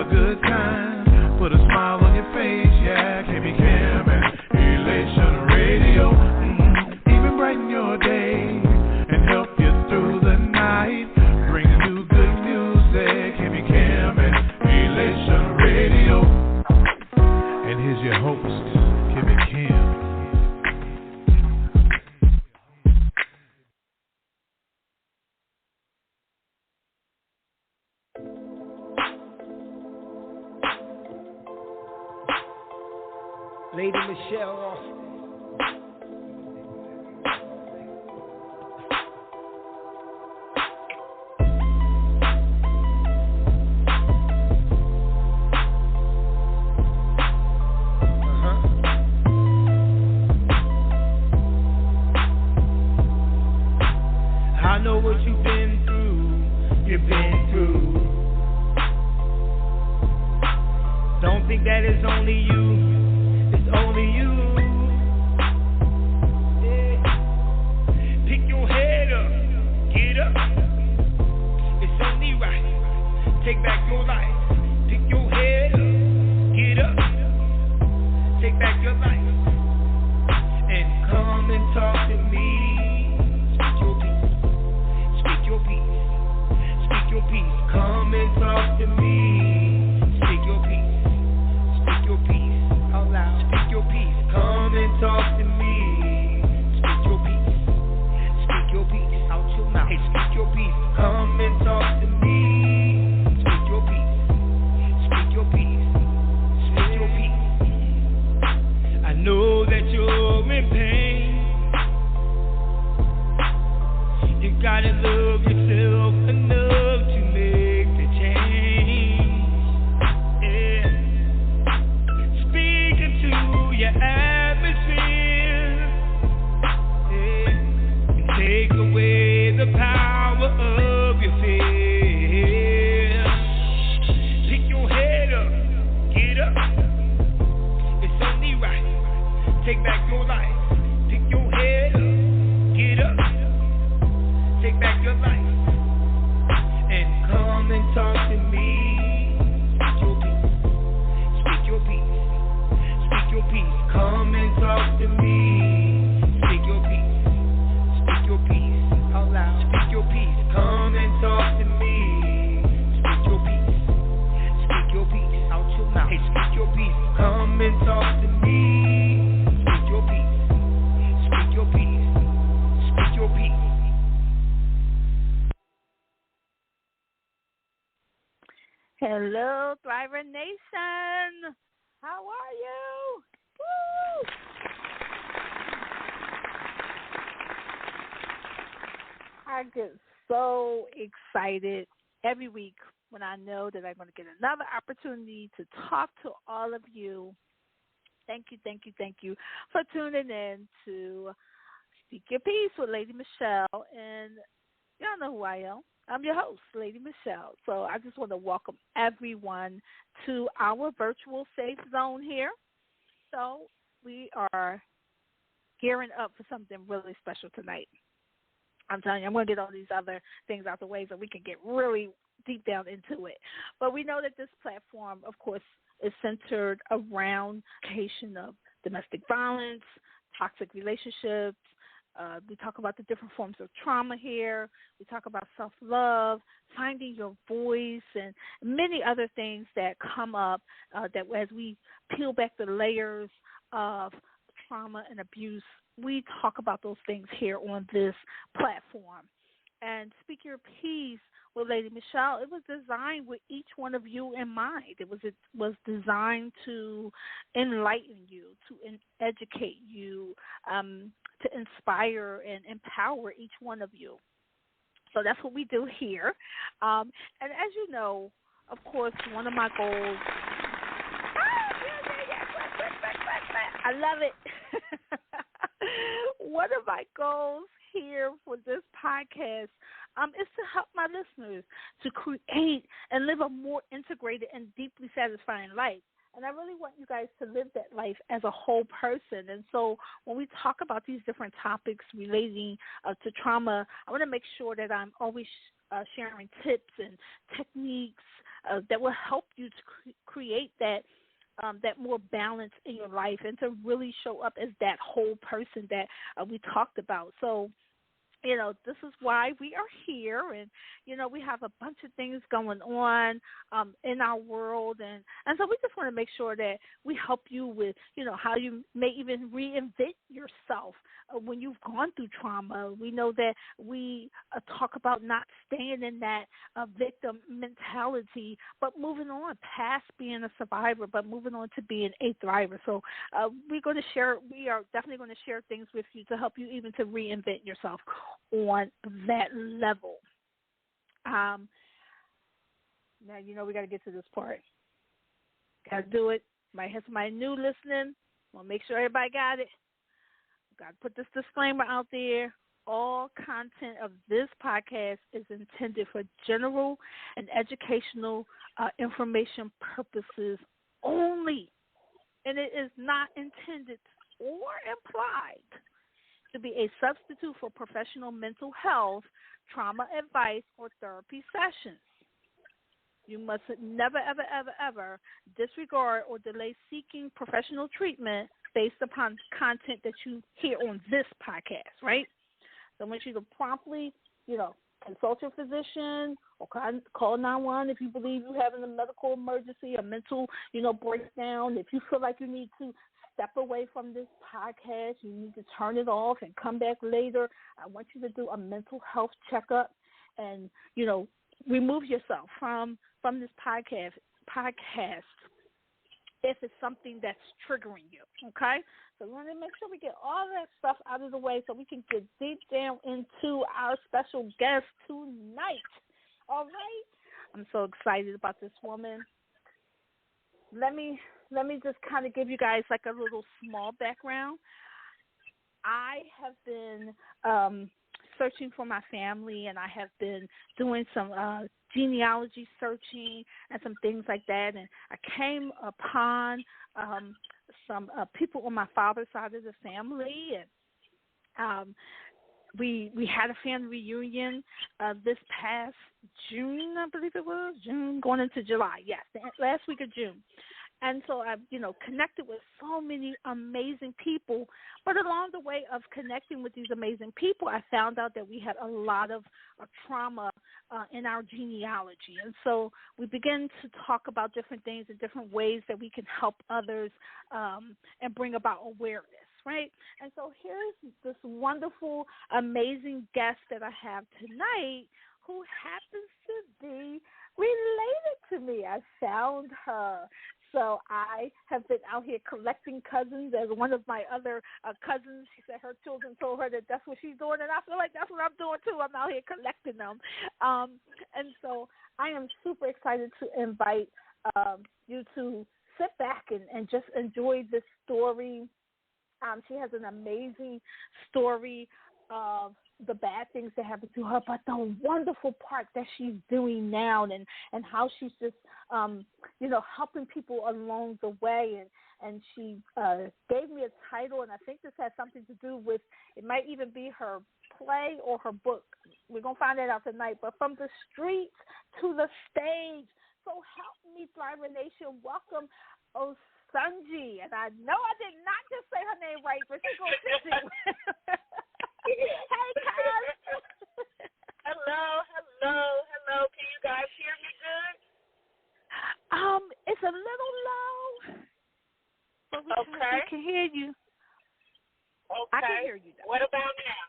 a good time. Put a smile on your face, yeah. KB Cam and Elation Radio. Even brighten your day and help you through the night. Bringing you good music. KB Cam and Elation Radio. And here's your host, KB Cam. Lady Michelle Austin. I know what you've been through. Don't think that it's only you. Only you. Yeah. Pick your head up, get up. It's only right. Take back your life. Pick your head up, get up. Take back your life. And come and talk to me. Speak your peace. Speak your peace. Speak your peace. Come and talk to me. Speak your peace. Speak your peace. Out loud. Speak your peace. Come and talk to me. Speak your peace. Speak your peace. Out your mouth. Hey, speak your peace. Come and talk to me. Speak your peace. Speak your peace. Speak your peace. I know that you're in pain. You gotta love yourself enough to make the change. Yeah. Your atmosphere, yeah, and take away the power of your fear. Pick your head up, get up. It's only right. Take back your life. Pick your head up, get up. Take back your life and come and talk to me. Speak your peace. Speak your peace. Speak your peace, come and talk to me. Speak your peace, speak your peace, out loud. Speak your peace, come and talk to me. Speak your peace, out your mouth. Hey, speak your peace, come and talk to me. Speak your peace, speak your peace, speak your peace. Hello, Thriver Nation. How are you? Woo! I get so excited every week when I know that I'm going to get another opportunity to talk to all of you. Thank you for tuning in to Speak Your Peace with Lady Michelle. And y'all know who I am. I'm your host, Lady Michelle. So I just want to welcome everyone to our virtual safe zone here. So we are gearing up for something really special tonight. I'm telling you, I'm going to get all these other things out the way so we can get really deep down into it. But we know that this platform, of course, is centered around education of domestic violence, toxic relationships. We talk about the different forms of trauma here. We talk about self-love, finding your voice, and many other things that come up that as we peel back the layers of trauma and abuse, we talk about those things here on this platform. And Speak Your Peace with Lady Michelle, it was designed with each one of you in mind. It was designed to enlighten you, to educate you, to inspire and empower each one of you. So that's what we do here. And as you know, of course, one of my goals. I love it. One of my goals here for this podcast is to help my listeners to create and live a more integrated and deeply satisfying life. And I really want you guys to live that life as a whole person. And so when we talk about these different topics relating to trauma, I want to make sure that I'm always sharing tips and techniques that will help you to create that that more balance in your life and to really show up as that whole person that we talked about. So, this is why we are here, and, we have a bunch of things going on in our world, and so we just want to make sure that we help you with, how you may even reinvent yourself when you've gone through trauma. We know that we talk about not staying in that victim mentality, but moving on past being a survivor, but moving on to being a thriver. So we are definitely going to share things with you to help you even to reinvent yourself on that level. Now, we got to get to this part. Got to do it. Might have somebody new listening. Want to make sure everybody got it. Got to put this disclaimer out there. All content of this podcast is intended for general and educational information purposes only, and it is not intended or implied to be a substitute for professional mental health, trauma advice, or therapy sessions. You must never, ever, ever, ever disregard or delay seeking professional treatment based upon content that you hear on this podcast, right? So I want you to promptly, consult your physician or call 911 if you believe you're having a medical emergency, a mental, breakdown. If you feel like you need to step away from this podcast, you need to turn it off and come back later. I want you to do a mental health checkup and, remove yourself from this podcast if it's something that's triggering you, okay? So we want to make sure we get all that stuff out of the way so we can get deep down into our special guest tonight, all right? I'm so excited about this woman. Let me just kind of give you guys like a little small background. I have been searching for my family, and I have been doing some genealogy searching and some things like that, and I came upon some people on my father's side of the family, and we had a family reunion this past June, I believe it was, June going into July, yes, the last week of June. And so I've, connected with so many amazing people. But along the way of connecting with these amazing people, I found out that we had a lot of trauma in our genealogy. And so we began to talk about different things and different ways that we can help others and bring about awareness, right? And so here's this wonderful, amazing guest that I have tonight who happens to be related to me. I found her. So I have been out here collecting cousins. As one of my other cousins, she said her children told her that that's what she's doing, and I feel like that's what I'm doing too. I'm out here collecting them. And so I am super excited to invite you to sit back and just enjoy this story. She has an amazing story of the bad things that happened to her, but the wonderful part that she's doing now and how she's just, helping people along the way. And she gave me a title, and I think this has something to do with, it might even be her play or her book. We're going to find that out tonight. But from the streets to the stage. So help me, Thriver Nation. Welcome, Osunji. And I know I did not just say her name right, but she's going to fix it. Hey, Kaz. Hello. Can you guys hear me good? It's a little low, but we can hear you. Okay. I can hear you, though. What about now?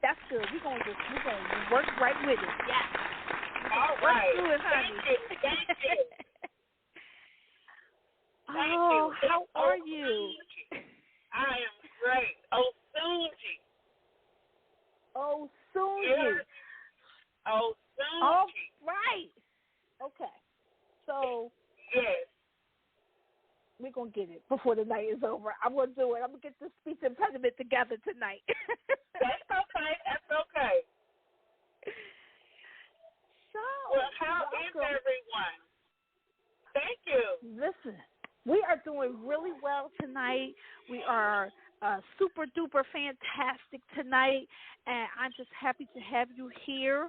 That's good. We're gonna work right with it. Yes. All right. Through it, honey. Thank you. Oh, how are you? I am great. Osunji. Osunji. Osunji. All right. Okay. So yes, we're gonna get it before the night is over. I'm gonna do it. I'm gonna get this speech impediment together tonight. That's okay. So, well, how is everyone? Thank you. Listen, we are doing really well tonight. We are super duper fantastic tonight, and I'm just happy to have you here.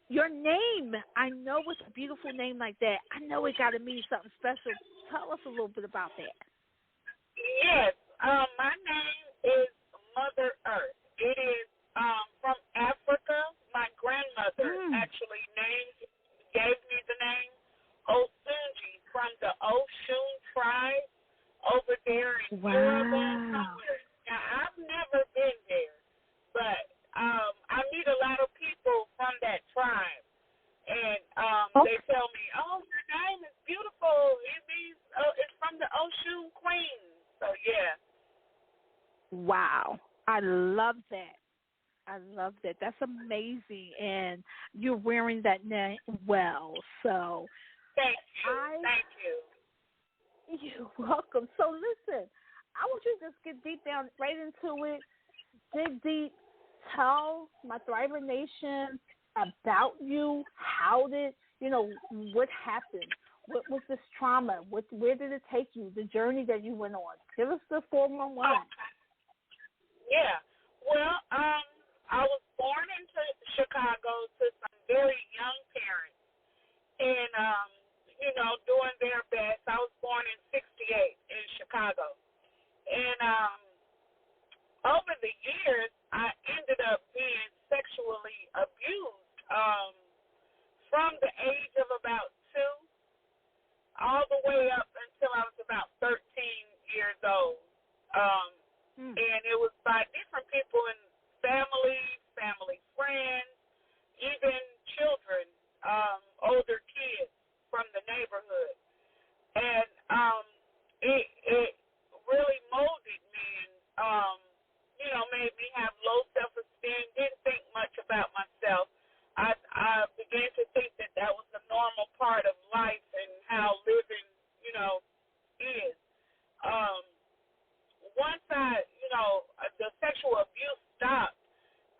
Your name, I know it's a beautiful name like that. I know it got to mean something special. Tell us a little bit about that. Yes, my name is Mother Earth. It is from Africa. My grandmother actually gave me the name Osunji from the Oshun tribe over there in Yoruba somewhere. Now, I've never been there, but I meet a lot of people from that tribe, and they tell me, "Oh, your name is beautiful. It means it's from the Oshun Queen." So yeah. Wow, I love that. I love that. That's amazing, and you're wearing that name well. So Thank you. Thank you. You're welcome. So listen, I want you to just get deep down, right into it. Dig deep. Tell my Thriver Nation about you. How did, what happened? What was this trauma? Where did it take you? The journey that you went on. Give us the 411. Yeah. Well, I was born into Chicago to some very young parents, and doing their best. I was born in '68 in Chicago, and over the years, I ended up being sexually abused from the age of about 2 all the way up until I was about 13 years old. And it was by different people in family friends, even children, older kids from the neighborhood. And it really molded me and, made me have low self-esteem, didn't think much about myself. I began to think that was a normal part of life and how living, is. Once the sexual abuse stopped,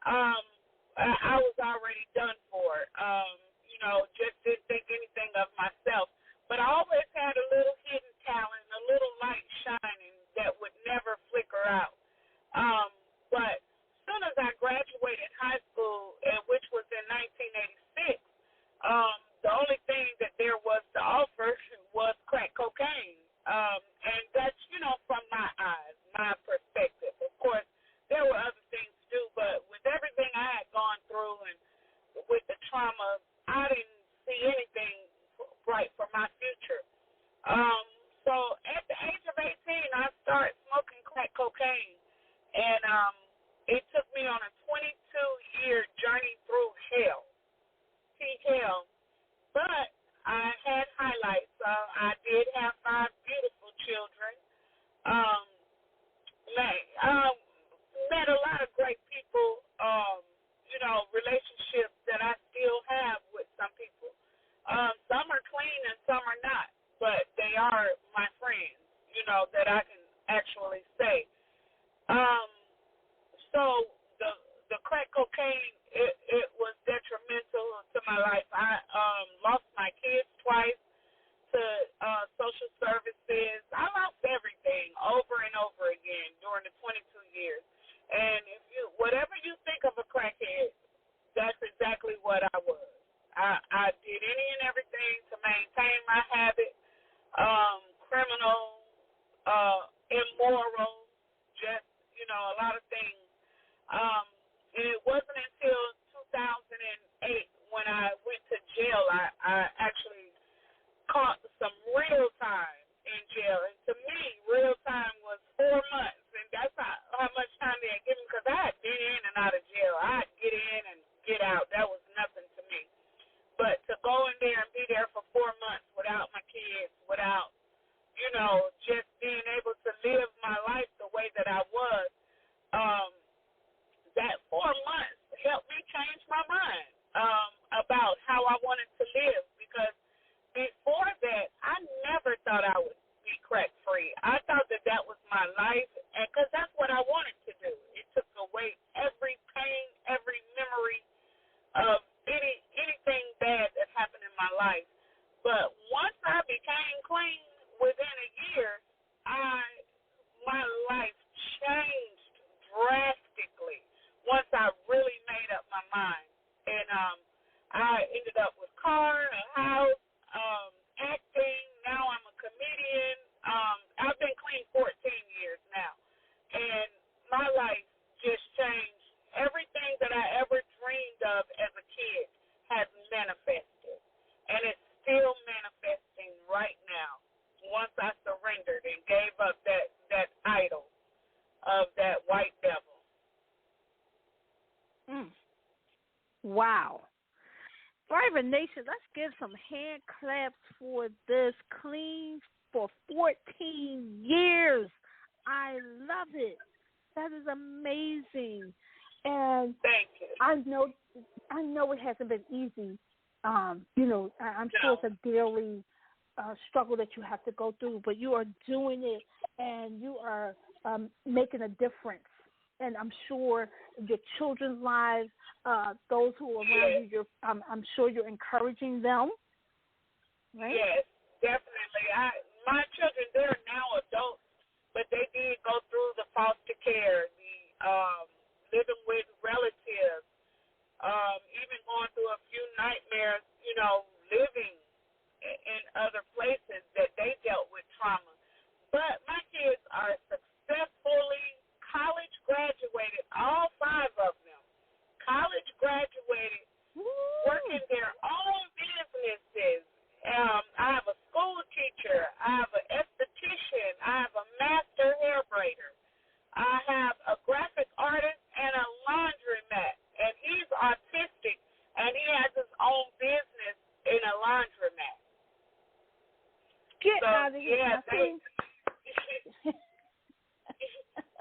I was already done for. Just didn't think anything of myself. But I always had a little hidden talent, a little light shining that would never flicker out. But as soon as I graduated high school, which was in 1986, the only thing that there was to offer was crack cocaine. And that's, from my eyes, my perspective. Of course, there were other things too, but with everything I had gone through and with the trauma, I didn't see anything bright for my future. So at the age of 18, I started smoking crack cocaine, and it took me on a 22-year journey through hell. But I had highlights. I did have 5 beautiful children. Met a lot of great people, relationships that I still have with some people. Some are clean and some are not, but they are my friends, that I can actually say. So the crack cocaine, it was detrimental to my life. I lost my kids twice to social services. I lost everything over and over again during the 22 years. And whatever you think of a crackhead, that's exactly what I was. I did any and everything to maintain my habit, criminal, immoral, just, a lot of things. And it wasn't until 2008 when I went to jail, I actually caught some real time in jail. And to me, real time was 4 months. And that's how much time they had given me, because I had been in and out of jail. I'd get in and get out. That was nothing to me. But to go in there and be there for 4 months without my kids, without, just being able to live my life the way that I was, that 4 months helped me change my mind about how I wanted to live. Because before that, I never thought I would be crack free. I thought that was my life, and because that's what I wanted to do. It took the weight ended up with car, a house, acting. Now I'm a comedian. I've been clean 14 years now. And my life just changed. Everything that I ever dreamed of as a kid has manifested. And it's still manifesting right now once I surrendered and gave up that idol of that white devil. Wow. Thriver Nation, let's give some hand claps for this clean for 14 years. I love it. That is amazing. And thank you. I know it hasn't been easy. You know, I'm sure it's a daily struggle that you have to go through, but you are doing it and you are making a difference. And I'm sure your children's lives, those who are around you, I'm sure you're encouraging them. Right? Yes, definitely. My children, they're now adults, but they did go through the foster care, the living with relatives, even going through a few nightmares, you know, living in other places that they dealt with trauma. But my kids are successfully college graduated, all 5 of them. College graduated, working their own businesses. I have a school teacher. I have an esthetician. I have a master hair braider. I have a graphic artist and a laundromat. And he's autistic, and he has his own business in a laundromat. Get out of here.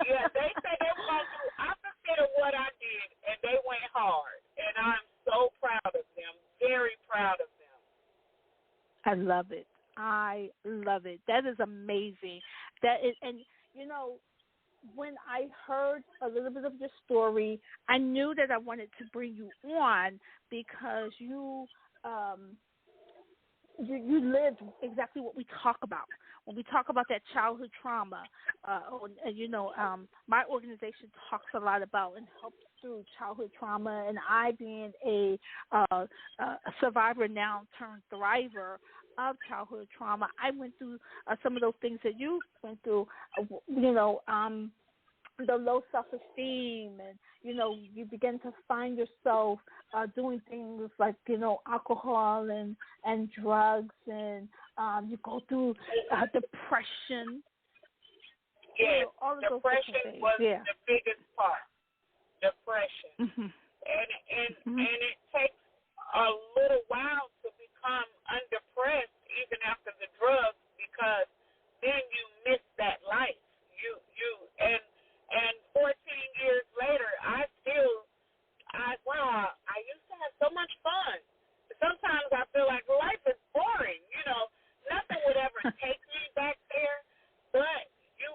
Yeah, they said they were going to do opposite of what I did, and they went hard. And I'm so proud of them, very proud of them. I love it. I love it. That is amazing. That is, and you know, when I heard a little bit of your story, I knew that I wanted to bring you on because you lived exactly what we talk about. When we talk about that childhood trauma, you know, my organization talks a lot about and helps through childhood trauma, and I being a survivor now turned thriver of childhood trauma, I went through some of those things that you went through, you know, the low self-esteem, and, you know, you begin to find yourself doing things like, you know, alcohol and drugs, and you go through depression. Yes, all of depression was the biggest part. Depression. Mm-hmm. And it takes a little while to become undepressed even after the drugs, because then you miss that life. And 14 years later, I used to have so much fun. Sometimes I feel like life is boring. You know, nothing would ever take me back there, but you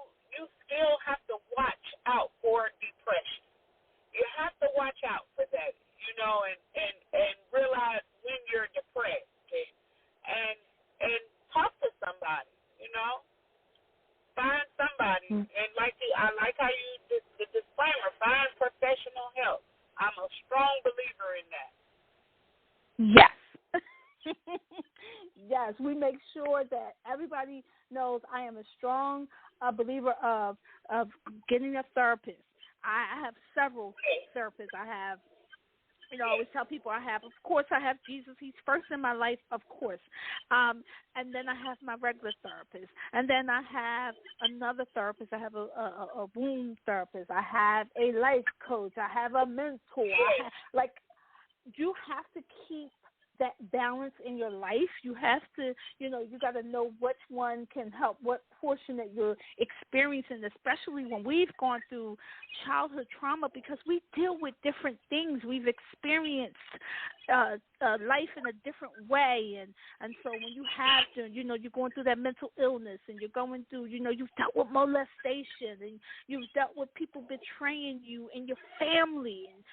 still have to watch out for depression. You have to watch out for that, you know, and realize when you're depressed, and talk to somebody, you know. Find somebody, and I like how you did the disclaimer, find professional help. I'm a strong believer in that. Yes. Yes, we make sure that everybody knows I am a strong believer of getting a therapist. I have several therapists. I have, you know, I always tell people of course, I have Jesus. He's first in my life, of course. And then I have my regular therapist. And then I have another therapist. I have a wound therapist. I have a life coach. I have a mentor. You have to keep that balance in your life. You have to, you know, you got to know which one can help, what portion that you're experiencing, especially when we've gone through childhood trauma, because we deal with different things. We've experienced life in a different way. And so when you have to, you know, you're going through that mental illness, and you're going through, you know, you've dealt with molestation, and you've dealt with people betraying you and your family, and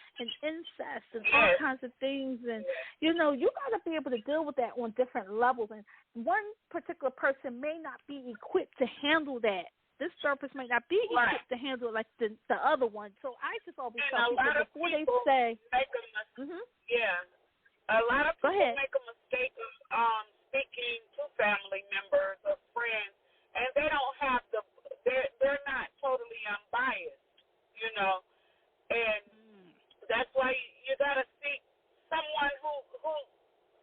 incest and all kinds of things. And, you know, you got to be able to deal with that on different levels. And one particular person may not be equipped to handle that. This therapist might not be equipped to handle it like the other one. So I just always tell people before they say, A lot of Go people ahead. make a mistake of speaking to family members or friends, and they don't have they're not totally unbiased, you know. And that's why you gotta seek someone who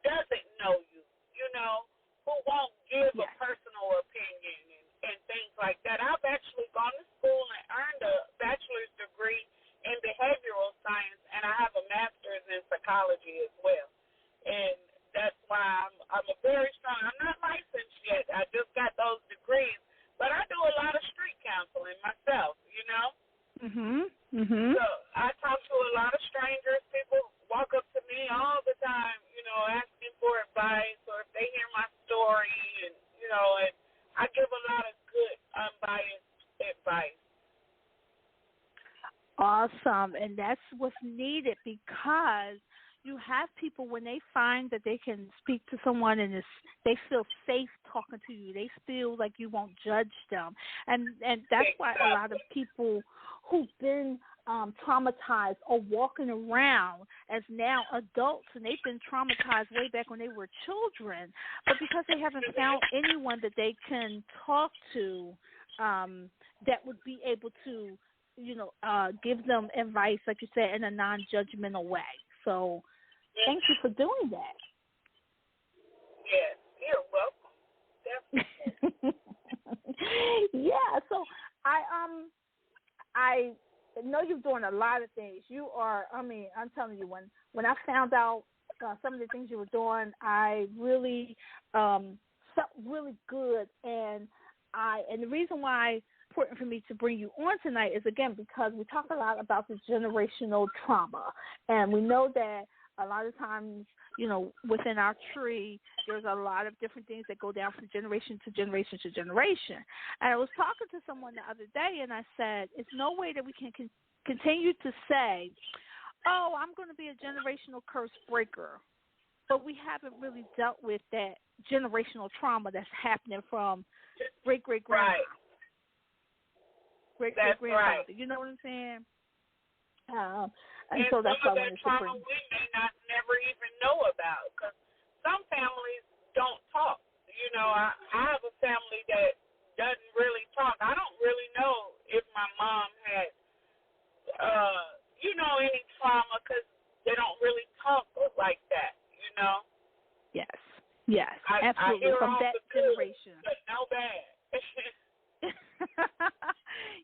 doesn't know you, you know, who won't give a personal opinion and things like that. I've actually gone to school and earned a bachelor's degree in behavioral science, and I have a master's in psychology as well. And that's why I'm a very strong. I'm not licensed yet. I just got those degrees, but I do a lot of street counseling myself, you know. So I talk to a lot of strangers. People walk up to me all the time, you know, asking for advice or if they hear my story, and you know, and I give a lot of good, unbiased advice. Awesome, and that's what's needed, because you have people, when they find that they can speak to someone and they feel safe talking to you, they feel like you won't judge them, and that's why a lot of people who've been traumatized are walking around as now adults, and they've been traumatized way back when they were children, but because they haven't found anyone that they can talk to that would be able to, you know, give them advice, like you said, in a non-judgmental way. So thank you for doing that. Yes, you're welcome. Definitely. Yeah, so I know you're doing a lot of things. You are, I mean, I'm telling you, when I found out some of the things you were doing, I really felt really good, and the reason why important for me to bring you on tonight is, again, because we talk a lot about the generational trauma, and we know that a lot of times, you know, within our tree, there's a lot of different things that go down from generation to generation to generation. And I was talking to someone the other day, and I said, it's no way that we can continue to say, oh, I'm going to be a generational curse breaker, but we haven't really dealt with that generational trauma that's happening from great-great-grandma. Right. Great-great-grandfather. Right. You know what I'm saying? And so that's some why of I wanted that to trauma bring. we may not never even know about, because some families don't talk. You know, I have a family that doesn't really talk. I don't really know if my mom had, you know, any trauma, because they don't really talk like that, you know? Yes, absolutely. I hear From all that the good, generation. but no bad.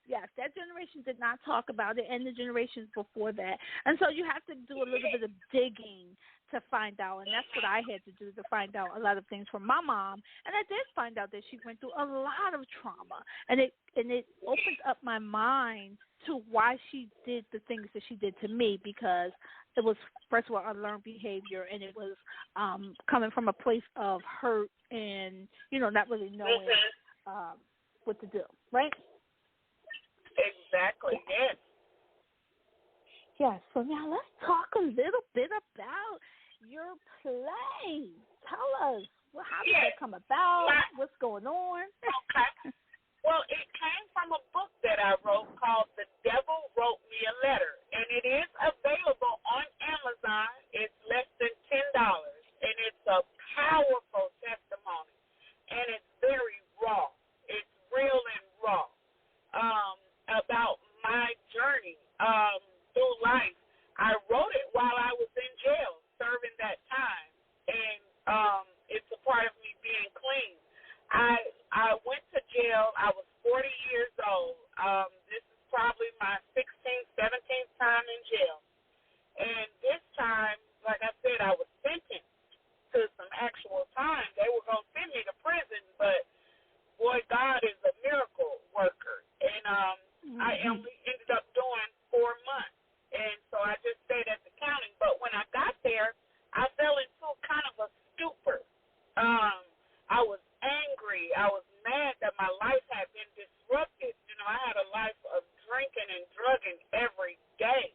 Yes, that generation did not talk about it, and the generations before that. And so you have to do a little bit of digging to find out, and that's what I had to do, to find out a lot of things from my mom. And I did find out that she went through a lot of trauma, and it opened up my mind to why she did the things that she did to me, because it was, first of all, a learned behavior, and it was coming from a place of hurt and, you know, not really knowing what to do, right? Exactly, yes. Yes, so now let's talk a little bit about your play. Tell us, how did that come about? What's going on? Okay. Well, it came from a book that I wrote called The Devil Wrote Me a Letter, and it is available on Amazon. It's less than $10, and it's a powerful testimony, and it's very raw. It's real and raw about my journey through life. I wrote it while I was in jail, serving that time, and it's a part of me being clean. I went to jail. I was 40 years old. This is probably my 16th, 17th time in jail. And this time, like I said, I was sentenced to some actual time. They were going to send me to prison, but, boy, God is a miracle worker. And I only ended up doing 4 months. And so I just stayed at the county. But when I got there, I fell into kind of a stupor. I was angry. I was mad that my life had been disrupted. You know, I had a life of drinking and drugging every day.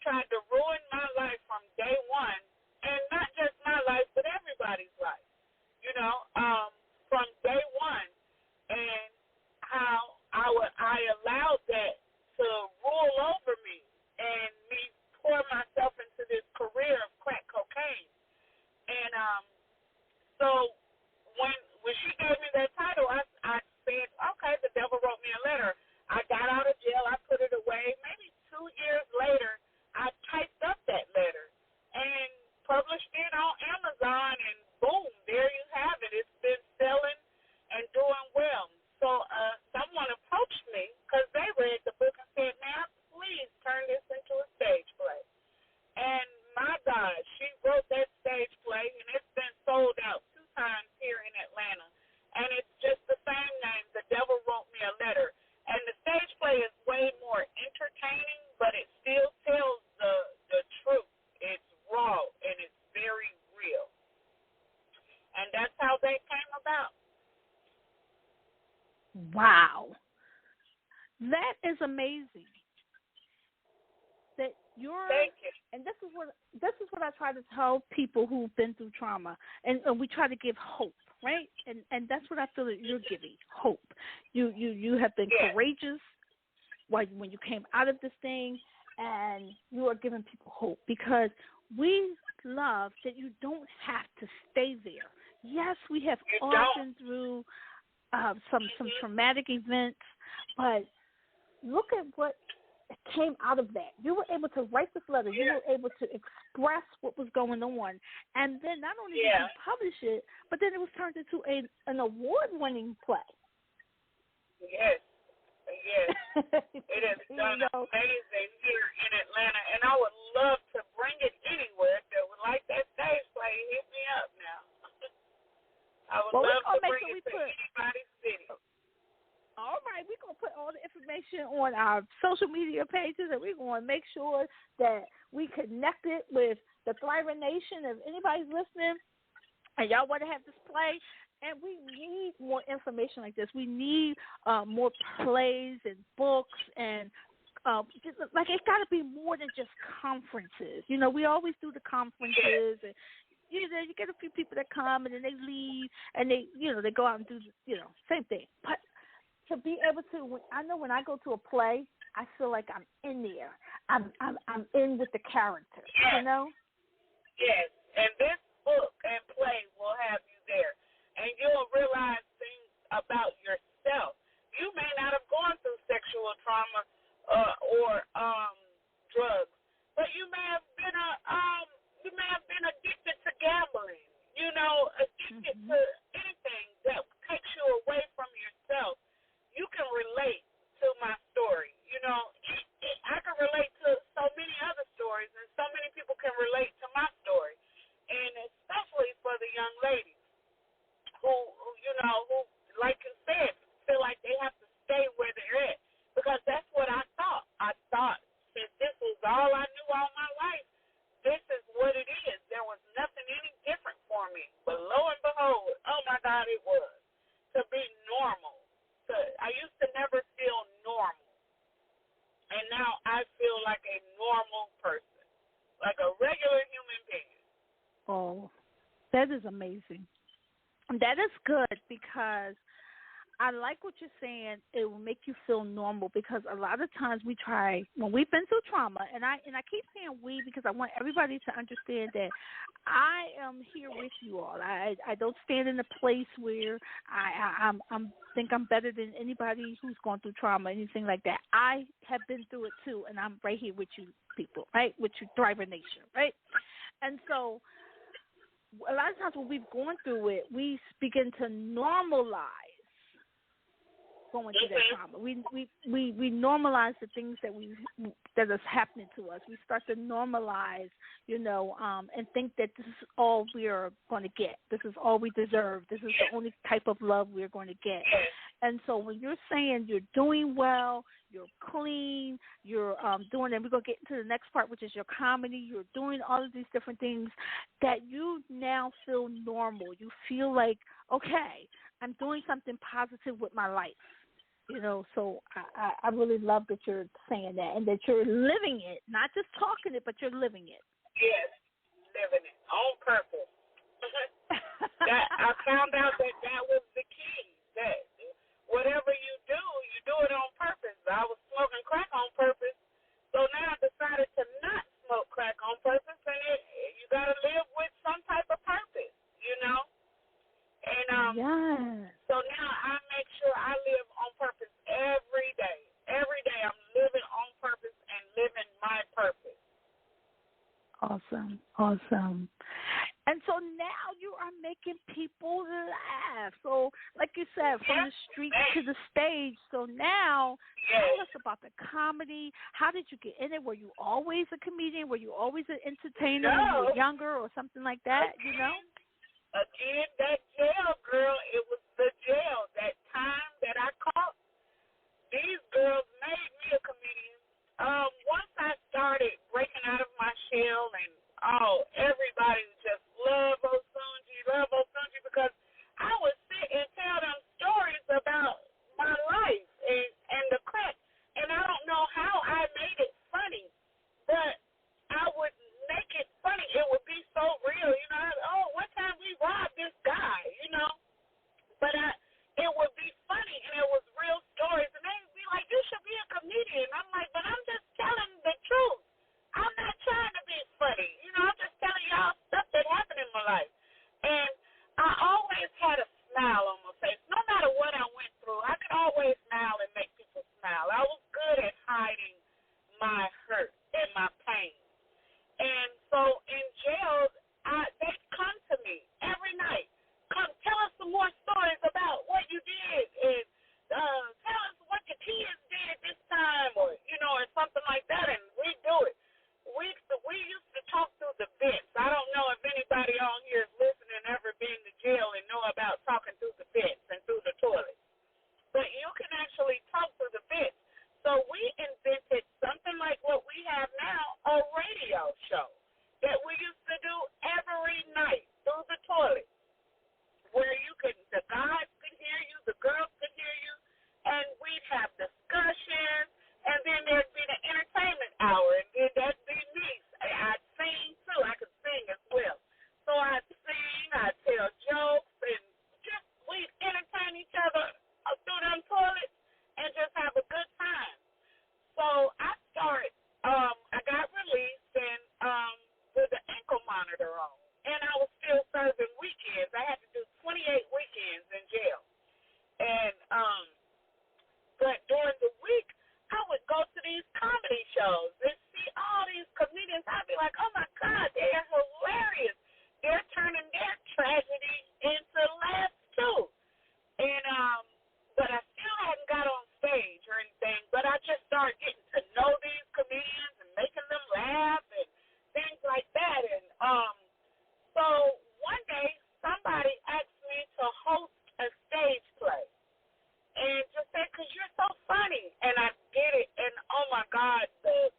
tried to ruin my life from day one, and not just my life, but everybody's life. You know, from day one, and how I allowed that to rule over me and me pour myself into this career of crack cocaine. And so when she gave me that title, I said, okay, the devil wrote me a letter. I got out of jail. I put it away. Maybe 2 years later, I typed up that letter and published it on Amazon, and boom, there you have it. It's been selling and doing well. So someone approached me because they read the book and said, "Ma'am, please turn this into a stage play." And my God, she wrote that stage play, and it's been sold out 2 times here in Atlanta. And it's just the same name, The Devil Wrote Me a Letter. And the stage play is way more entertaining, but it still tells the truth. It's raw, and it's very real. And that's how they came about. Wow. That is amazing. That Thank you. and this is what I try to tell people who've been through trauma, and we try to give hope, right? And that's what I feel that you're giving, hope. You have been courageous when you came out of this thing, and you are giving people hope, because we love that you don't have to stay there. Yes, we have all been through some traumatic events, but look at what came out of that. You were able to write this letter. You were able to express what was going on, and then not only did you publish it, but then it was turned into an award-winning play. Yes. It has done amazing here in Atlanta, and I would love to bring it anywhere. If they would like that stage play, hit me up now. I would love to bring it to anybody's city. All right, we're going to put all the information on our social media pages, and we're going to make sure that we connect it with the Thriving Nation. If anybody's listening and y'all want to have this play, and we need more information like this. We need more plays and books, and just, like, it's got to be more than just conferences. You know, we always do the conferences, and you get a few people that come and then they leave, and they go out and do same thing. But to be able to, I know when I go to a play, I feel like I'm in there. I'm in with the character. Yes. You know. Yes, and this book and play will have you there. And you'll realize things about yourself. You may not have gone through sexual trauma or drugs, but you may have been addicted to gambling. Addicted to anything that takes you away from yourself. You can relate to my story. I can relate to so many other stories, and so many people can relate to my story, and especially for the young ladies. Who, like you said, feel like they have to stay where they're at. Because that's what I thought. I thought, since this was all I knew all my life, this is what it is. There was nothing any different for me. But lo and behold, oh my God, it was. To be normal. I used to never feel normal. And now I feel like a normal person. Like a regular human being. Oh, that is amazing. That is good, because I like what you're saying. It will make you feel normal, because a lot of times we try, when we've been through trauma, and I keep saying we because I want everybody to understand that I am here with you all. I don't stand in a place where I think I'm better than anybody who's gone through trauma, anything like that. I have been through it too, and I'm right here with you people, right, with you Thriving Nation, right? And so a lot of times when we've gone through it, we begin to normalize going through that trauma. We normalize the things that is happening to us. We start to normalize, and think that this is all we are going to get. This is all we deserve. This is the only type of love we're going to get. And so when you're saying you're doing well, you're clean, you're doing, and we're going to get into the next part, which is your comedy, you're doing all of these different things, that you now feel normal. You feel like, okay, I'm doing something positive with my life. So I really love that you're saying that and that you're living it, not just talking it, but you're living it. Yes, living it on purpose. That I found out that was the key. That whatever you do it on purpose. I was smoking crack on purpose, so now I decided to not smoke crack on purpose, and you got to live with some type of purpose, And so now I make sure I live on purpose every day. Every day I'm living on purpose and living my purpose. Awesome, awesome. And so now you are making people laugh. So, like you said, from the street to the stage. So now, tell us about the comedy. How did you get in it? Were you always a comedian? Were you always an entertainer when you were younger or something like that, Again, that jail, girl, it was the jail. That time that I caught, these girls made me a comedian. Once I started breaking out of my shell and everybody just love Osunji because I would sit and tell them stories about my life and the crack. And I don't know how I made it funny, but I would make it funny. It would be so real, one time we robbed this guy, but it would be funny and it was real stories. And they would be like, you should be a comedian. I'm like, but I'm just telling the truth. I'm not trying to be funny. I'm just telling y'all stuff that happened in my life. And I always had a smile on my face. No matter what I went through, I could always smile and make people smile. I was good at hiding my hurt and my pain. And so in jail, they come to me every night. Come tell us some more stories about what you did and tell us what your kids did this time or something like that. And we do it. We used to talk through the bits. I don't know if anybody on here is listening ever been to jail and know about talking through the bits and through the toilet. But you can actually talk through the bits. So we invented something like what we have now, a radio show that we used to do every night through the toilet, where the guys could hear you, the girls could hear you, and we'd have discussions, and then there'd be the entertainment hour, and then that'd be me. I'd sing, too. I could sing as well. So I'd sing, I'd tell jokes, and just we'd entertain each other through them toilets and just have a good time. So I got released and with an ankle monitor on, and I was still serving weekends. I had to do 28 weekends in jail. And but during the week, I would go to these comedy shows and see all these comedians. I'd be like, oh, my God, they're hilarious. They're turning their tragedy into laughs, too. And but I still hadn't got on stage or anything, but I just started getting to know these comedians and making them laugh and things like that. And so one day, somebody asked me to host a stage play. And just said, because you're so funny. And I did it, and oh, my God, the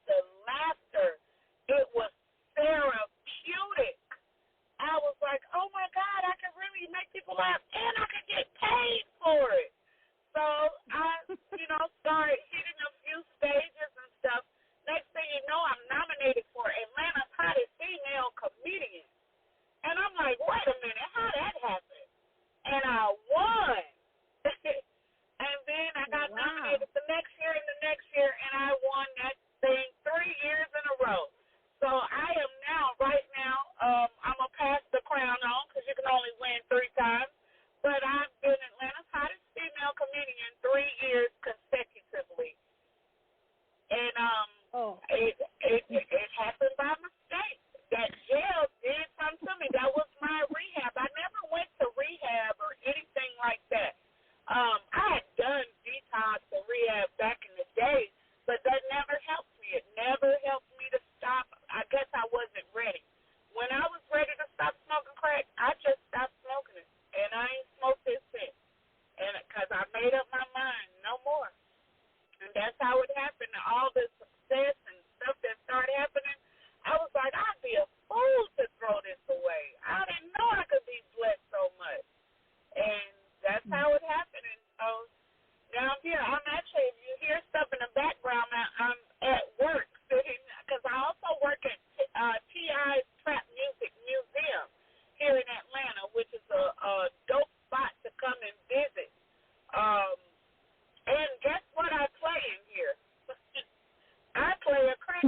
laughter, it was therapeutic. I was like, oh, my God, I can really make people laugh, and I can get paid for it. So I, started hitting a few stages and stuff. Next thing you know, I'm nominated for Atlanta's Hottest Female Comedian. And I'm like, wait a minute, how that happened? And I won. And then I got nominated the next year and the next year, and I won that thing 3 years in a row. So I am right now, I'm going to pass the crown on because you can only win 3 times. But I've been Atlanta's Hottest Female Comedian 3 years consecutively. And it happened by mistake. That jail did something to me. That was my rehab. I never went to rehab or anything like that. I had done detox and rehab back in the day, but that never helped me. It never helped me to stop. I guess I wasn't ready. When I was ready to stop smoking crack, I just stopped smoking.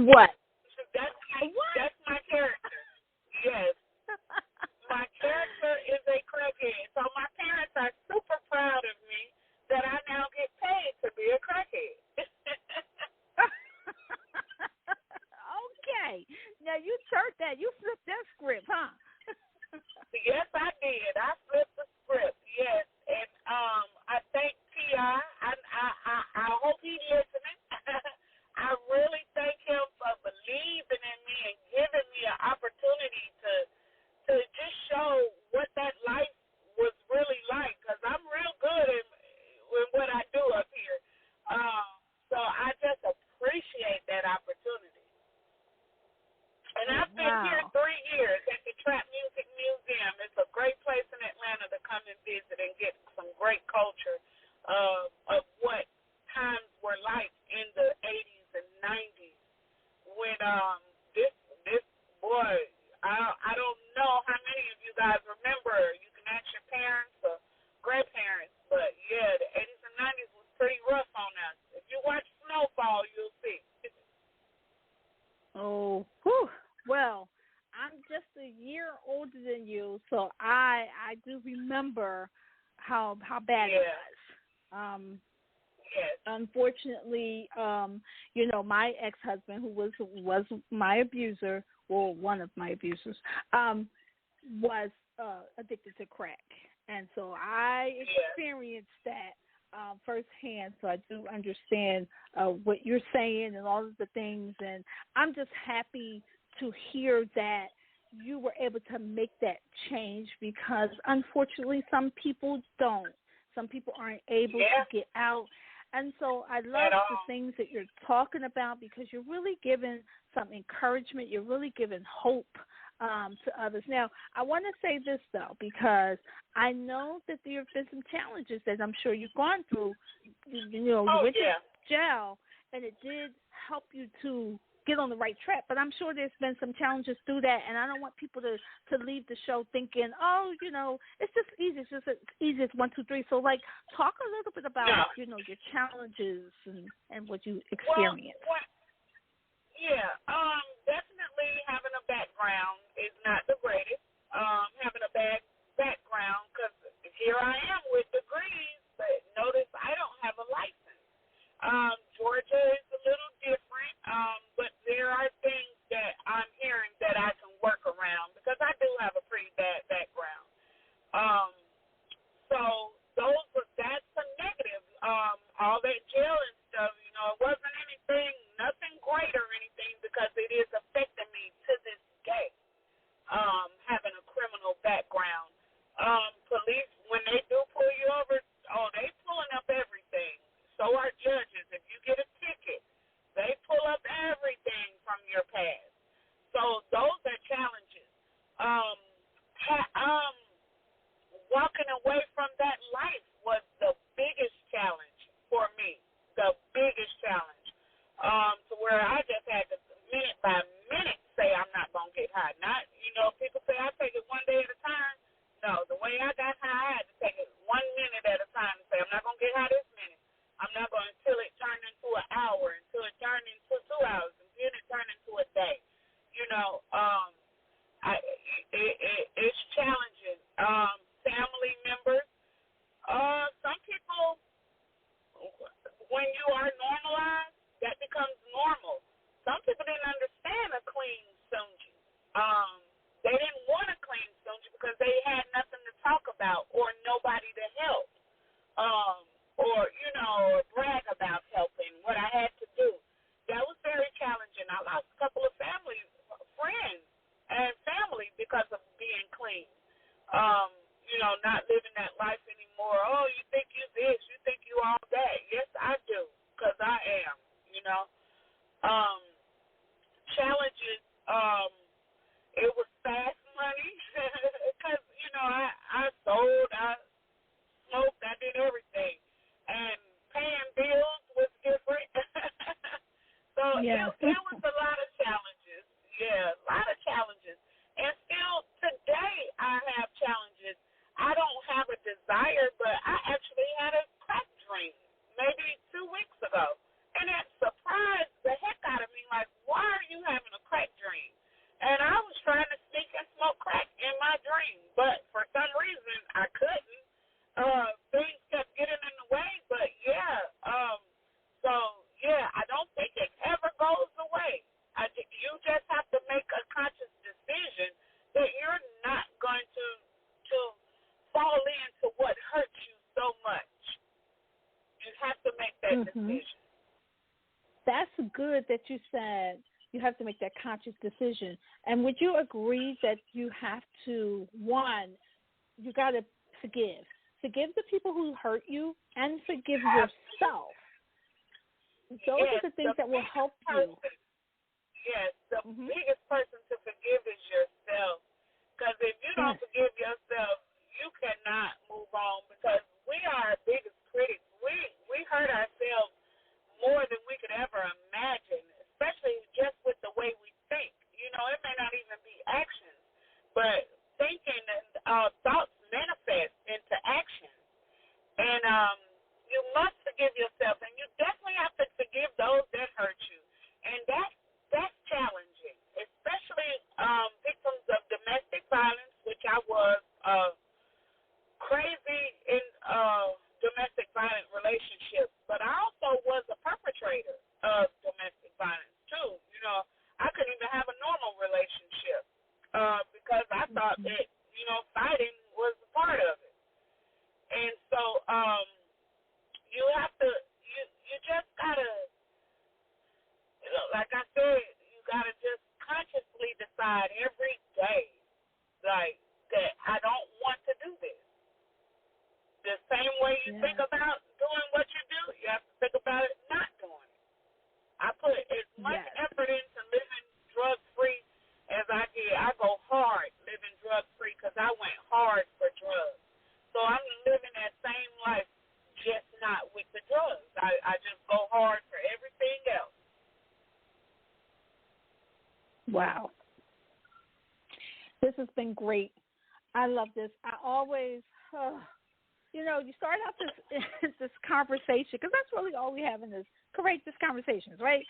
What? That's my character. Yes. My character is a crackhead. So my parents are super proud of me that I now get paid to be a crackhead. Okay. Now you turned that. You flipped that script, huh? Yes, I did. I flipped the script. Yes, and I thank Ti. I hope he's listening. I really thank him for believing in me and giving me an opportunity to just show what that life was really like. Because I'm real good in what I do up here. So I just appreciate that opportunity. And I've been here 3 years at the Trap Music Museum. It's a great place in Atlanta to come and visit and get some great culture of what times were like in the 80s and 90s when this boy, I don't know how many of you guys remember. You can ask your parents or grandparents, but yeah, the 80s and 90s was pretty rough on us. If you watch Snowfall, you'll see. Oh, whew. Well, I'm just a year older than you, so I do remember how bad it was. Yes. Unfortunately, my ex-husband, who was my abuser, well, one of my abusers, was addicted to crack, and so I experienced that firsthand. So I do understand what you're saying and all of the things, and I'm just happy to hear that you were able to make that change, because unfortunately some people don't. Some people aren't able to get out. And so I love the things that you're talking about, because you're really giving some encouragement. You're really giving hope to others. Now, I want to say this, though, because I know that there have been some challenges that I'm sure you've gone through. You went to jail, and it did help you to get on the right track, but I'm sure there's been some challenges through that, and I don't want people to leave the show thinking, it's just easy, it's just as easy as 1, 2, 3. So, talk a little bit about, your challenges and what you experienced. Definitely having a background is not the greatest. Having a bad background, because here I am with degrees, but notice I don't have a license. Georgia is a little different, but there are things that I'm hearing that I can work around, because I do have a pretty bad background. So that's a negative. All that jail and stuff, it wasn't nothing great or anything, because it is affecting me to this day, having a criminal background. Police, when they do pull you over, they pulling up everything. So are judges. If you get a ticket, they pull up everything from your past. So those are challenges. Walking away from that life was the biggest challenge for me. The biggest challenge. To where I just had to minute by minute say I'm not going to get high. Not, people say I take it one day at a time. No, the way I got high, I had to take it 1 minute at a time and say I'm not going to get high this minute. I'm not going until it turned into an hour, until it turned into 2 hours, and then it turned into a day. It's challenges. Family members. Some people, when you are normalized, that becomes normal. Some people didn't understand a clean Sunji. They didn't want a clean Sunji because they had nothing to talk about or nobody to help. Or brag about helping, what I had to do. That was very challenging. I lost a couple of friends and family because of being clean. Not living that life anymore. Oh, you think you this, you think you all that. Yes, I do, because I am, Challenges, it was fast money, because, I sold, I smoked, I did everything. And paying bills was different. So it was a lot of challenges. Yeah, a lot of challenges. And still today I have challenges. I don't have a desire, but I actually had a crack dream maybe 2 weeks ago. And it surprised the heck out of me. Like, why are good that you said you have to make that conscious decision. And would you agree that you have to, one, you got to forgive. Forgive the people who hurt you and forgive yourself. Those are the things that will help you. Yes, the biggest person to forgive is yourself. Because if you don't forgive yourself, you cannot move on, because we are our biggest critics. We hurt ourselves more than we could ever imagine, especially just with the way we think. You know, it may not even be actions, but thinking and thoughts manifest into action. And you must forgive yourself, and you definitely have to forgive those that hurt you. And that's challenging, especially victims of domestic violence, which I was crazy in domestic violent relationships, but I also was a perpetrator of domestic violence too. You know, I couldn't even have a normal relationship because I thought that, you know, fighting was a part of it. And so you have to, you just gotta, you know, like I said, you gotta just consciously decide every day, like, that I don't want to do this. The same way you think about doing what you do, you have to think about it not doing it. I put as much effort into living drug-free as I did. I go hard living drug-free because I went hard for drugs. So I'm living that same life, just not with the drugs. I just go hard for everything else. Wow. This has been great. I love this. I always, you know, you start out this conversation, because that's really all we have in this courageous conversations, right?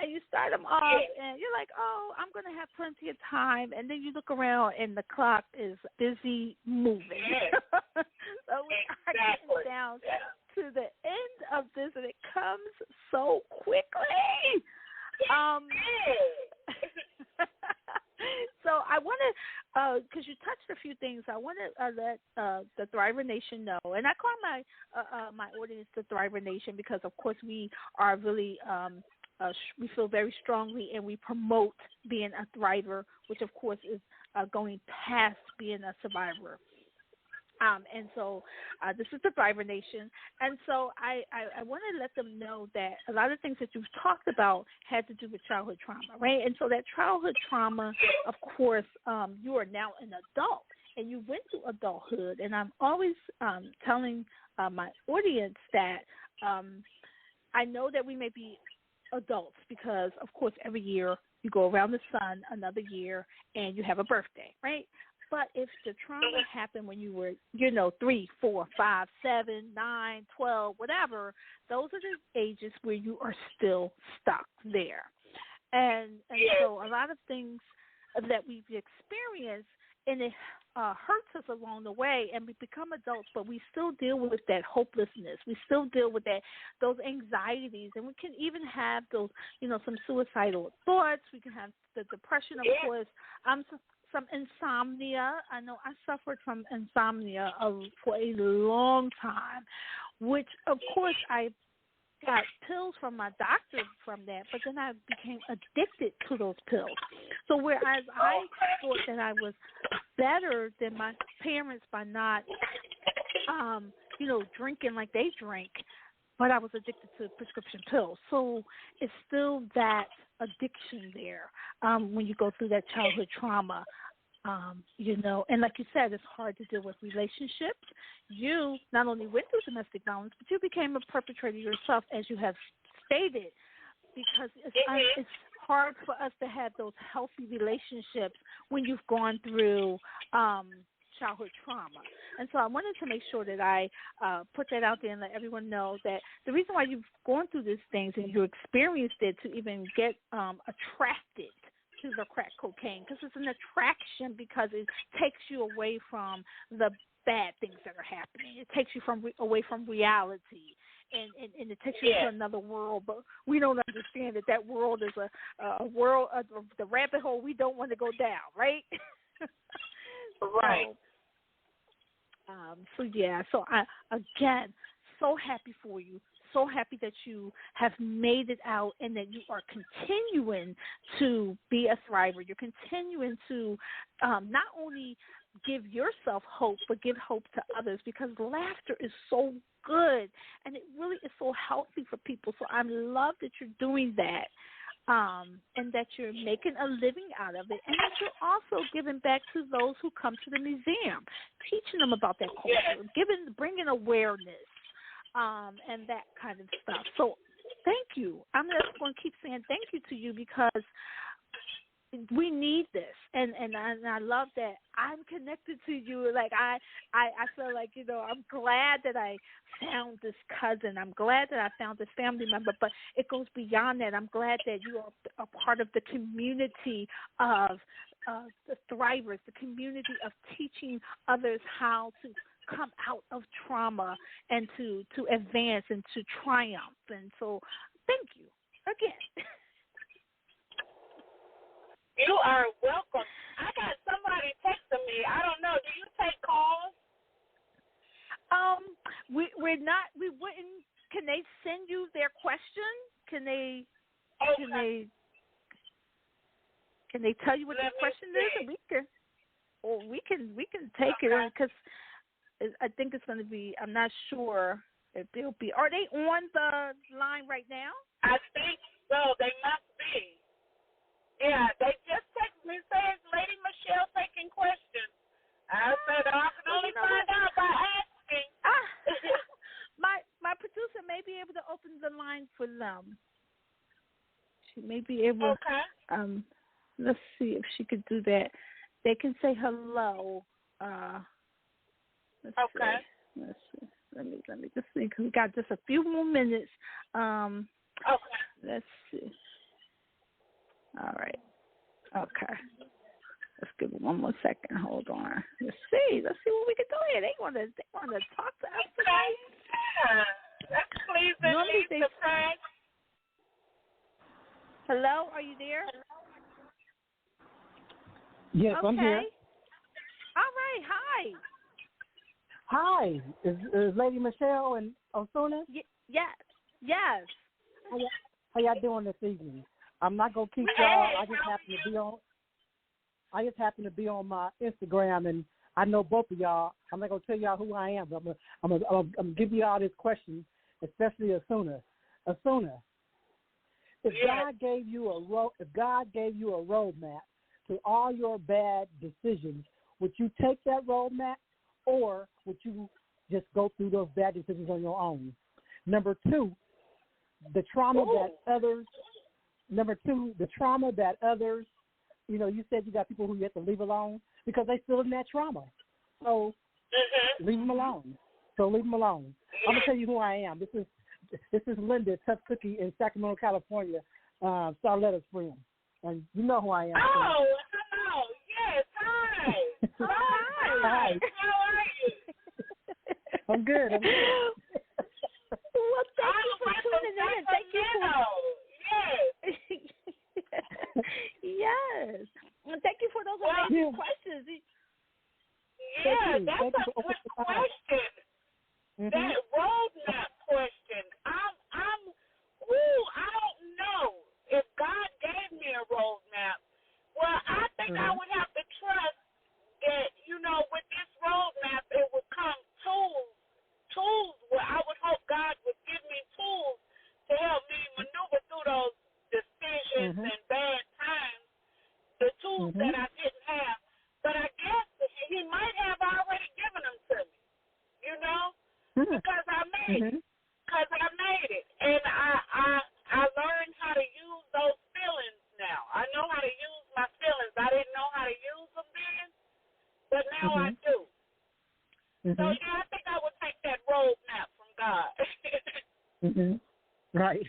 And you start them off, and you're like, oh, I'm going to have plenty of time. And then you look around, and the clock is busy moving. So we are getting down to the end of this, and it comes so quickly. So I want to, because you touched a few things, I want to let the Thriver Nation know, and I call my audience the Thriver Nation because, of course, we are really, we feel very strongly and we promote being a thriver, which, of course, is going past being a survivor. And so this is the Thriver Nation. And so I want to let them know that a lot of things that you've talked about had to do with childhood trauma, right? And so that childhood trauma, of course, you are now an adult and you went through adulthood. And I'm always telling my audience that I know that we may be adults because, of course, every year you go around the sun another year and you have a birthday, right? But if the trauma happened when you were, 3, 4, 5, 7, 9, 12, whatever, those are the ages where you are still stuck there. And so a lot of things that we've experienced, and it hurts us along the way, and we become adults, but we still deal with that hopelessness. We still deal with those anxieties, and we can even have those, some suicidal thoughts. We can have the depression, of course. Some insomnia. I know I suffered from insomnia for a long time, which, of course, I got pills from my doctor from that, but then I became addicted to those pills. So whereas I thought that I was better than my parents by not, drinking like they drink, but I was addicted to prescription pills. So it's still that addiction there when you go through that childhood trauma. And like you said, it's hard to deal with relationships. You not only went through domestic violence, but you became a perpetrator yourself, as you have stated, because it's hard for us to have those healthy relationships when you've gone through childhood trauma. And so I wanted to make sure that I put that out there and let everyone know that the reason why you've gone through these things and you experienced it to even get attracted to the crack cocaine, because it's an attraction, because it takes you away from the bad things that are happening. It takes you away from reality, and it takes you into another world. But we don't understand that world is a world of the rabbit hole we don't want to go down, right? Right. So I, again, so happy for you. so happy that you have made it out and that you are continuing to be a thriver. You're continuing to not only give yourself hope, but give hope to others, because laughter is so good and it really is so healthy for people. So I love that you're doing that. And that you're making a living out of it, and that you're also giving back to those who come to the museum, teaching them about that culture, bringing awareness, and that kind of stuff. So thank you. I'm just going to keep saying thank you to you, because we need this, and I love that I'm connected to you. Like I feel like, I'm glad that I found this cousin. I'm glad that I found this family member, but it goes beyond that. I'm glad that you are a part of the community of the thrivers, the community of teaching others how to come out of trauma and to advance and to triumph. And so thank you again. You are welcome. I got somebody texting me. I don't know. Do you take calls? We're not. We wouldn't. Can they send you their question? Can they? Okay. Can they tell you what the question is? And we can take it, because I think it's going to be. I'm not sure if they'll be. Are they on the line right now? I think so. They must be. Yeah, they just texted me saying Lady Michelle taking questions. I said I can only find out by asking. My producer may be able to open the line for them. She may be able. Okay. Let's see if she could do that. They can say hello. Let's okay. See. Let's see. Let me just see, because we got just a few more minutes. Okay. Let's see. All right. Okay. Let's give it one more second. Hold on. Let's see what we can do here. They want to talk to us today. Yeah. That's pleasing. Surprise. Hello, are you there? Yes, okay. I'm here. All right. Hi. Hi. Is Lady Michelle and Osuna? Yes. How y'all doing this evening? I'm not gonna keep y'all. I just happen to be on my Instagram, and I know both of y'all. I'm not gonna tell y'all who I am, but I'm gonna give y'all this question, especially Osuna. If God gave you a roadmap to all your bad decisions, would you take that roadmap, or would you just go through those bad decisions on your own? Number two, the trauma that others, you said you got people who you have to leave alone because they still in that trauma. So leave them alone. I'm gonna tell you who I am. This is Linda, Tough Cookie in Sacramento, California, Starletta's friend, and you know who I am. Oh, hello. Yes. Hi. Hi. How are you? I'm good. Well, thank you for tuning in, and thank you for yes. Well, thank you for those amazing questions. Yeah, that's a good question. Mm-hmm. That roadmap question. I don't know if God gave me a roadmap. Well, I think I would have to trust that, with this roadmap, it would come tools where I would hope God would give me tools to help me maneuver through those decisions and bad times, the tools that I didn't have. But I guess he might have already given them to me, because I made it. Because I made it. And I learned how to use those feelings now. I know how to use my feelings. I didn't know how to use them then, but now I do. So, yeah, I think I would take that roadmap from God. Right.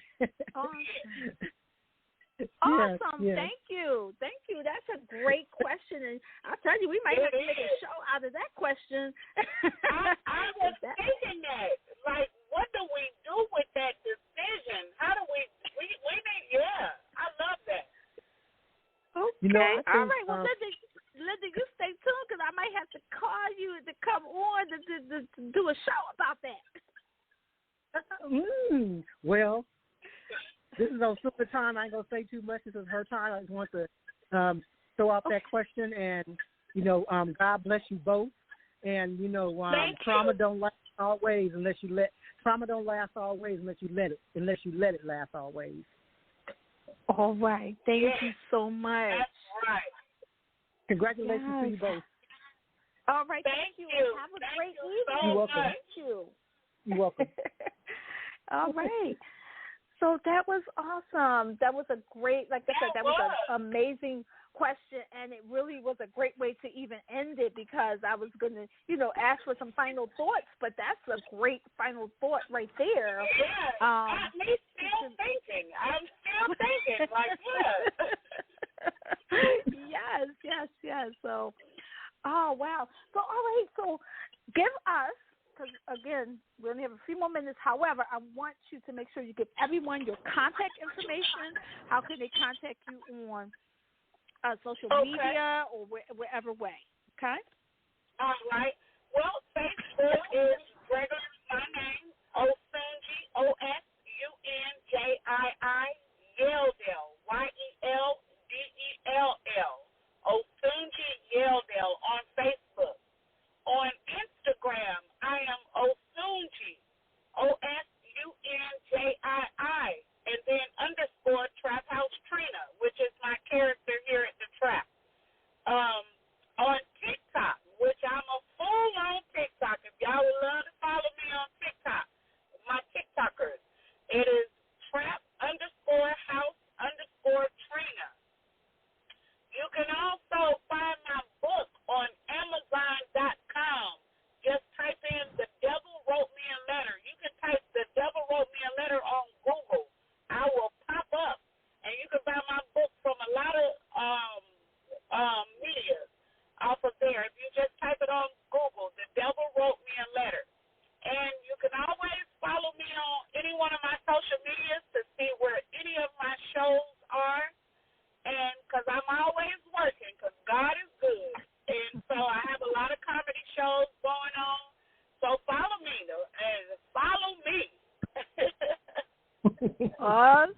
Awesome. Yes. Thank you. That's a great question. And I'll tell you, we might have to make a show out of that question. I was thinking that. Like, what do we do with that decision? How do we need, I love that. Okay. All right. Well, Linda, you stay tuned, because I might have to call you to come on to do a show about that. Well, this is on super time. I ain't gonna say too much. This is her time. I just want to throw out that question, and God bless you both. And trauma don't last always unless you let it last always. All right. Thank you so much. That's right. Congratulations to you both. All right. Thank you. And have a great evening. You're welcome. Thank you. You're welcome. All right. So that was awesome. That was a great, like I said, that was an amazing question, and it really was a great way to even end it because I was going to, ask for some final thoughts, but that's a great final thought right there. Yeah, I'm still thinking. Like, Yes. So, oh, wow. So, all right. So, give us, because, again, we only have a few more minutes. However, I want you to make sure you give everyone your contact information. How can they contact you on social media or wherever way? Okay? All right. Well, Facebook is Gregory, my name, Osunji, Osunjii, Yeldell, Yeldell, Osunji Yeldell on Facebook. On Instagram, I am Osunji, Osunjii, and then _ Trap House Trina, which is my character here at the Trap. On TikTok, which I'm a fool on TikTok. If y'all would love to follow me on TikTok, my TikTokers, it is Trap _House _Trina. You can also find my book on Amazon.com. Just type in The Devil Wrote Me a Letter. You can type The Devil Wrote Me a Letter on Google. I will pop up, and you can buy my book from a lot of media off of there. If you just type it on Google, The Devil Wrote Me a Letter. And you can always follow me on any one of my social medias to see where any of my shows are. And because I'm always working, because God is good. And so I have a lot of comedy shows going on. So follow me, and follow me. Awesome.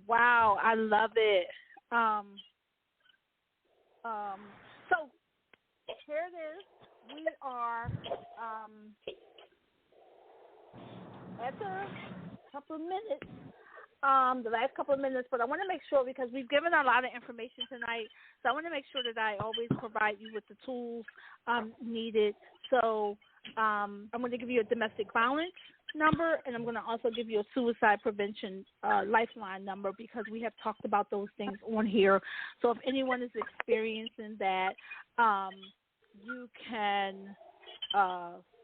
Wow, I love it. So here it is. We are at the couple of minutes. The last couple of minutes, but I want to make sure because we've given a lot of information tonight, so I want to make sure that I always provide you with the tools needed. So I'm going to give you a domestic violence number, and I'm going to also give you a suicide prevention lifeline number because we have talked about those things on here. So if anyone is experiencing that, you can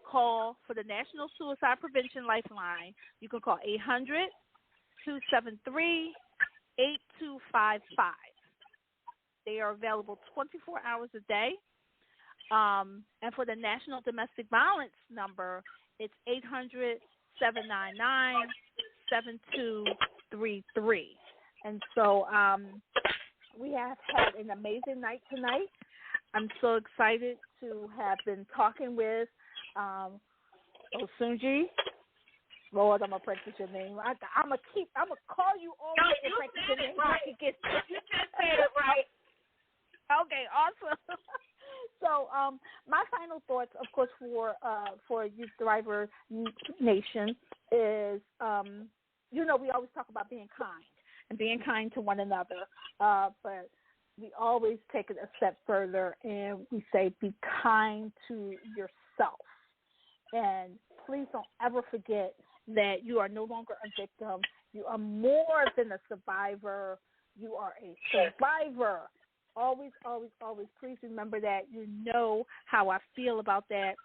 call for the National Suicide Prevention Lifeline. You can call 800-273-8255. They are available 24 hours a day. And for the National Domestic Violence number, it's 800-799-7233. And so we have had an amazing night tonight. I'm so excited to have been talking with Osunji. Lord, I'm gonna practice your name. I'm gonna call you all No, and practice your name. Right. You just said it right. Okay, awesome. So, my final thoughts, of course, for Youth Thriver Nation is, we always talk about being kind and being kind to one another, but we always take it a step further and we say be kind to yourself. And please don't ever forget that you are no longer a victim. You are more than a survivor. You are a survivor. Always, always, always, please remember that. You know how I feel about that.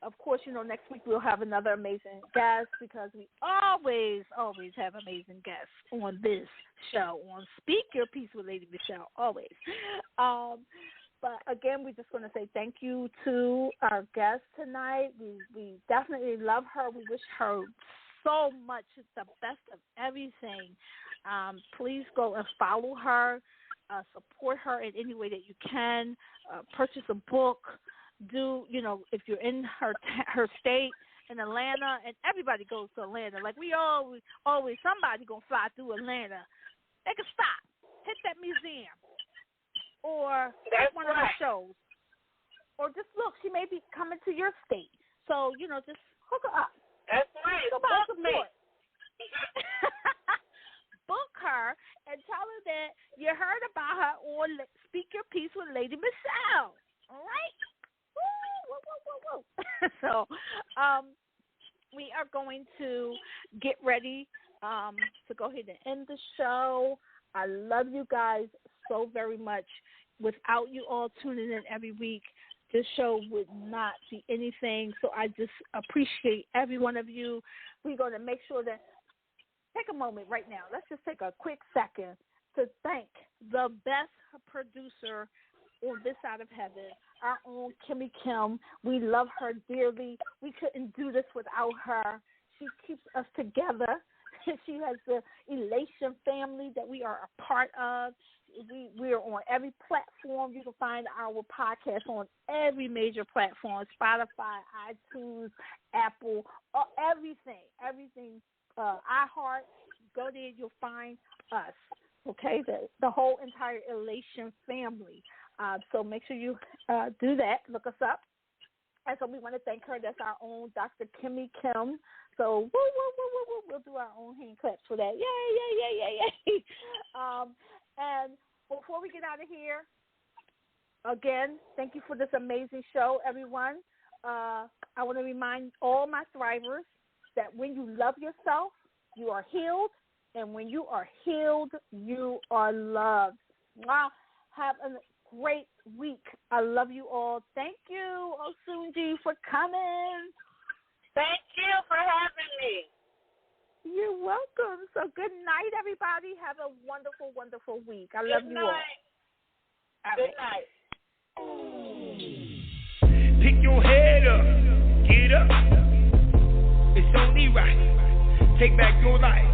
Of course, next week we'll have another amazing guest because we always, always have amazing guests on this show, on Speak Your Piece with Lady Michelle, always. But again, we're just going to say thank you to our guest tonight. We definitely love her. We wish her so much the best of everything. Please go and follow her, support her in any way that you can, purchase a book, do, if you're in her state in Atlanta, and everybody goes to Atlanta. Like we always somebody gonna fly through Atlanta. Make a stop, hit that museum, or hit one of her shows, or just look. She may be coming to your state, so just hook her up. That's right. Go buy support. Book her and tell her that you heard about her on Speak Your Piece with Lady Michelle. All right? Woo. So, we are going to get ready to go ahead and end the show. I love you guys so very much. Without you all tuning in every week, this show would not be anything. So I just appreciate every one of you. We're going to make sure that take a moment right now. Let's just take a quick second to thank the best producer on this side of heaven, our own Kimmy Kim. We love her dearly. We couldn't do this without her. She keeps us together. She has the Elation family that we are a part of. We are on every platform. You can find our podcast on every major platform, Spotify, iTunes, Apple, everything. iHeart, go there, you'll find us, okay, the whole entire Elation family. So make sure you do that, look us up. And so we want to thank her. That's our own Dr. Kimmy Kim. So we'll do our own hand claps for that. Yay. And before we get out of here, again, thank you for this amazing show, everyone. I want to remind all my thrivers that when you love yourself, you are healed, and when you are healed, you are loved. Wow. Have a great week. I love you all. Thank you, Osunji, for coming. Thank you for having me. You're welcome. So good night, everybody. Have a wonderful, wonderful week. I love you all. Good night. Pick your head up. Get up. It's only right. Take back your life.